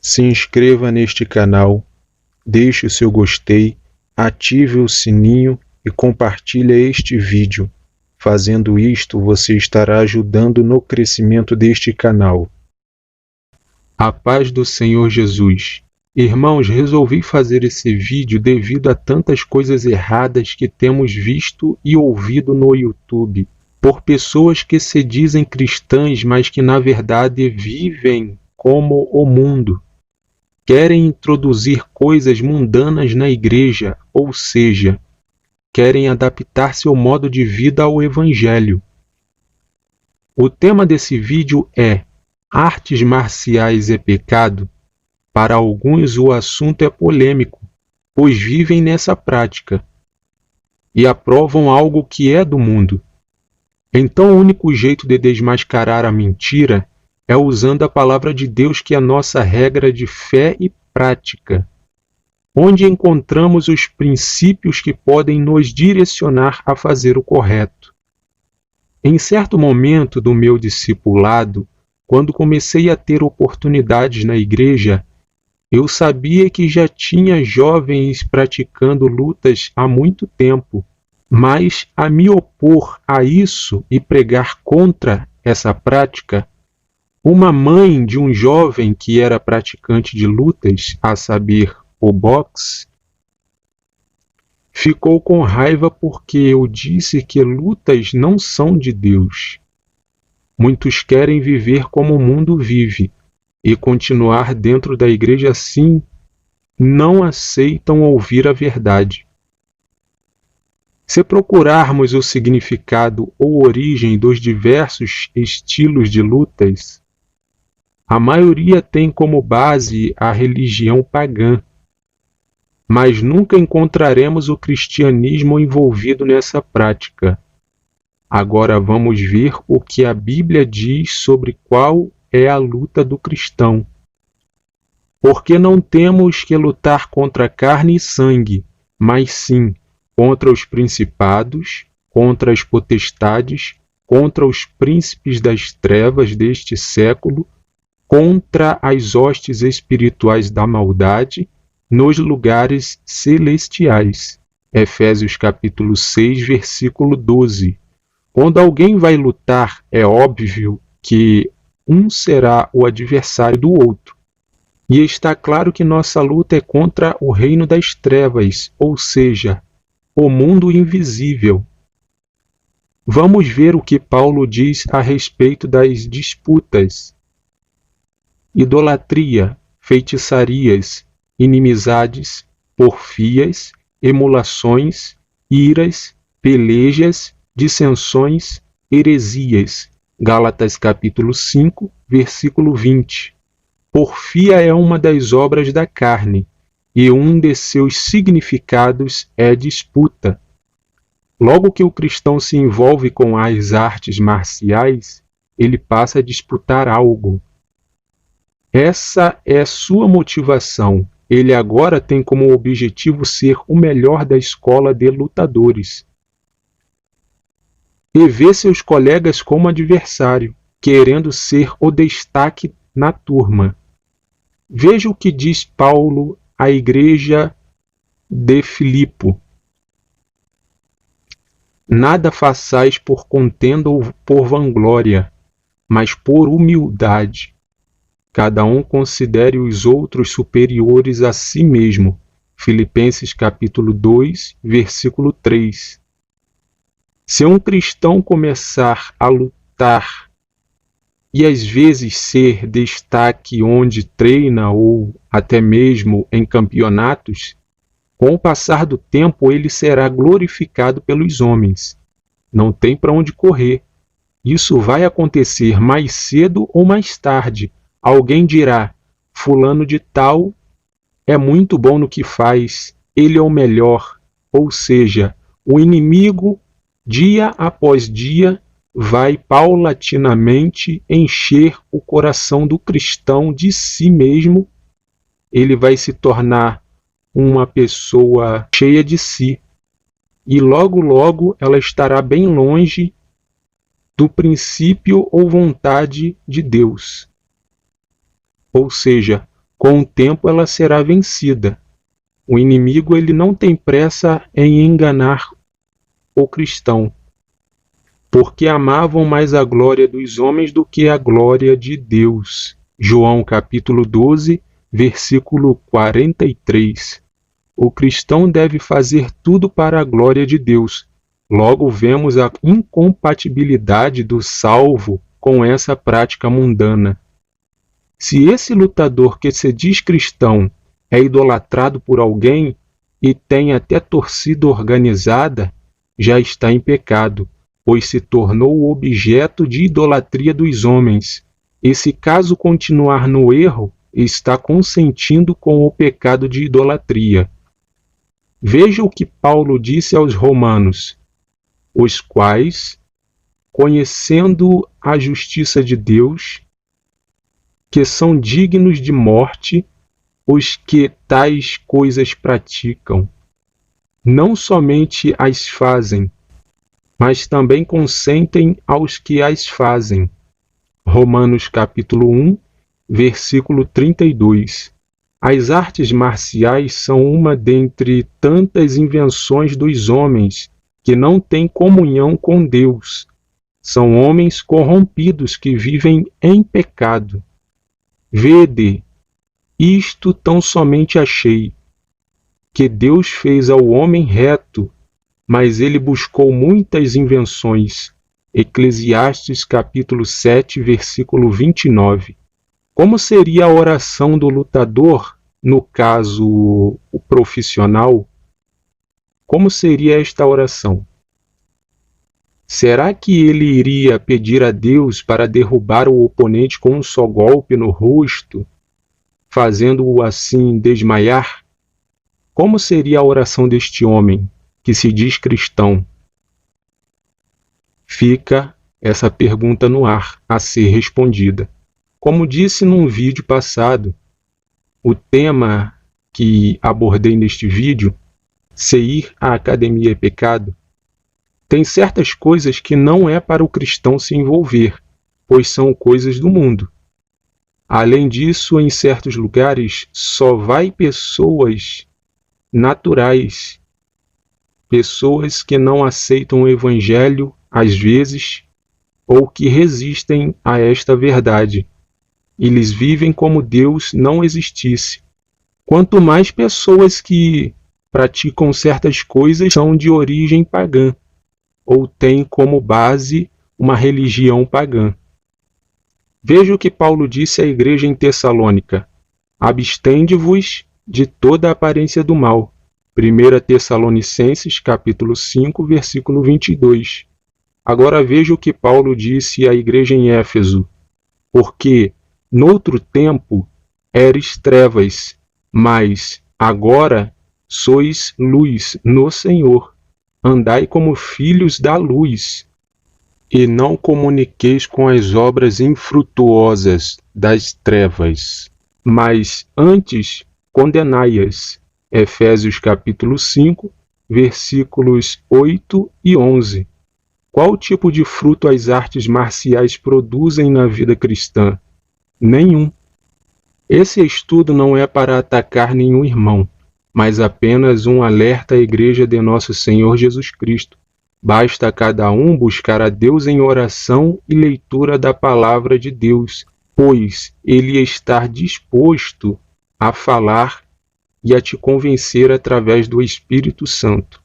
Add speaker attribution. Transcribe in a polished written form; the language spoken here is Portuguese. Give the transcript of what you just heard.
Speaker 1: Se inscreva neste canal, deixe o seu gostei, ative o sininho e compartilhe este vídeo. Fazendo isto, você estará ajudando no crescimento deste canal. A paz do Senhor Jesus. Irmãos, resolvi fazer esse vídeo devido a tantas coisas erradas que temos visto e ouvido no YouTube, por pessoas que se dizem cristãs, mas que na verdade vivem como o mundo. Querem introduzir coisas mundanas na igreja, ou seja, querem adaptar seu modo de vida ao Evangelho. O tema desse vídeo é Artes marciais é pecado? Para alguns o assunto é polêmico, pois vivem nessa prática e aprovam algo que é do mundo. Então o único jeito de desmascarar a mentira é usando a palavra de Deus, que é a nossa regra de fé e prática, onde encontramos os princípios que podem nos direcionar a fazer o correto. Em certo momento do meu discipulado, quando comecei a ter oportunidades na igreja, eu sabia que já tinha jovens praticando lutas há muito tempo, mas a me opor a isso e pregar contra essa prática, uma mãe de um jovem que era praticante de lutas, a saber, o boxe, ficou com raiva porque eu disse que lutas não são de Deus. Muitos querem viver como o mundo vive e continuar dentro da igreja assim, não aceitam ouvir a verdade. Se procurarmos o significado ou origem dos diversos estilos de lutas, a maioria tem como base a religião pagã, mas nunca encontraremos o cristianismo envolvido nessa prática. Agora vamos ver o que a Bíblia diz sobre qual é a luta do cristão. Porque não temos que lutar contra carne e sangue, mas sim contra os principados, contra as potestades, contra os príncipes das trevas deste século, contra as hostes espirituais da maldade nos lugares celestiais. Efésios capítulo 6, versículo 12. Quando alguém vai lutar, é óbvio que um será o adversário do outro. E está claro que nossa luta é contra o reino das trevas, ou seja, o mundo invisível. Vamos ver o que Paulo diz a respeito das disputas, idolatria, feitiçarias, inimizades, porfias, emulações, iras, pelejas, dissensões, heresias. Gálatas capítulo 5, versículo 20. Porfia é uma das obras da carne, e um de seus significados é disputa. Logo que o cristão se envolve com as artes marciais, ele passa a disputar algo. Essa é sua motivação. Ele agora tem como objetivo ser o melhor da escola de lutadores. E vê seus colegas como adversário, querendo ser o destaque na turma. Veja o que diz Paulo à igreja de Filipo. Nada façais por contenda ou por vanglória, mas por humildade. Cada um considere os outros superiores a si mesmo. Filipenses capítulo 2, versículo 3. Se um cristão começar a lutar e às vezes ser destaque onde treina ou até mesmo em campeonatos, com o passar do tempo ele será glorificado pelos homens. Não tem para onde correr. Isso vai acontecer mais cedo ou mais tarde. Alguém dirá, fulano de tal é muito bom no que faz, ele é o melhor. Ou seja, o inimigo, dia após dia, vai paulatinamente encher o coração do cristão de si mesmo. Ele vai se tornar uma pessoa cheia de si. E logo, logo, ela estará bem longe do princípio ou vontade de Deus. Ou seja, Com o tempo ela será vencida. O inimigo ele não tem pressa em enganar o cristão, porque amavam mais a glória dos homens do que a glória de Deus. João capítulo 12, versículo 43. O cristão deve fazer tudo para a glória de Deus. Logo vemos a incompatibilidade do salvo com essa prática mundana. Se esse lutador que se diz cristão é idolatrado por alguém e tem até torcida organizada, já está em pecado, pois se tornou objeto de idolatria dos homens. E se caso continuar no erro, está consentindo com o pecado de idolatria. Veja o que Paulo disse aos romanos, os quais, conhecendo a justiça de Deus, que são dignos de morte, os que tais coisas praticam, não somente as fazem, mas também consentem aos que as fazem. Romanos capítulo 1, versículo 32. As artes marciais são uma dentre tantas invenções dos homens que não têm comunhão com Deus. São homens corrompidos que vivem em pecado. Vede, isto tão somente achei, que Deus fez ao homem reto, mas ele buscou muitas invenções. Eclesiastes capítulo 7, versículo 29. Como seria a oração do lutador, no caso, o profissional? Como seria esta oração? Será que ele iria pedir a Deus para derrubar o oponente com um só golpe no rosto, fazendo-o assim desmaiar? Como seria a oração deste homem, que se diz cristão? Fica essa pergunta no ar, a ser respondida. Como disse num vídeo passado, o tema que abordei neste vídeo, se ir à academia é pecado, tem certas coisas que não é para o cristão se envolver, pois são coisas do mundo. Além disso, em certos lugares, só vai pessoas naturais, pessoas que não aceitam o evangelho, às vezes, ou que resistem a esta verdade. Eles vivem como Deus não existisse. Quanto mais pessoas que praticam certas coisas são de origem pagã, ou têm como base uma religião pagã. Veja o que Paulo disse à igreja em Tessalônica: abstende-vos de toda a aparência do mal. 1 Tessalonicenses capítulo 5, versículo 22. Agora veja o que Paulo disse à igreja em Éfeso: porque noutro tempo eres trevas, mas agora sois luz no Senhor. Andai como filhos da luz, e não comuniqueis com as obras infrutuosas das trevas, mas antes condenai-as. Efésios capítulo 5, versículos 8 e 11. Qual tipo de fruto as artes marciais produzem na vida cristã? Nenhum. Esse estudo não é para atacar nenhum irmão, mas apenas um alerta à Igreja de Nosso Senhor Jesus Cristo. Basta a cada um buscar a Deus em oração e leitura da Palavra de Deus, pois Ele está disposto a falar e a te convencer através do Espírito Santo.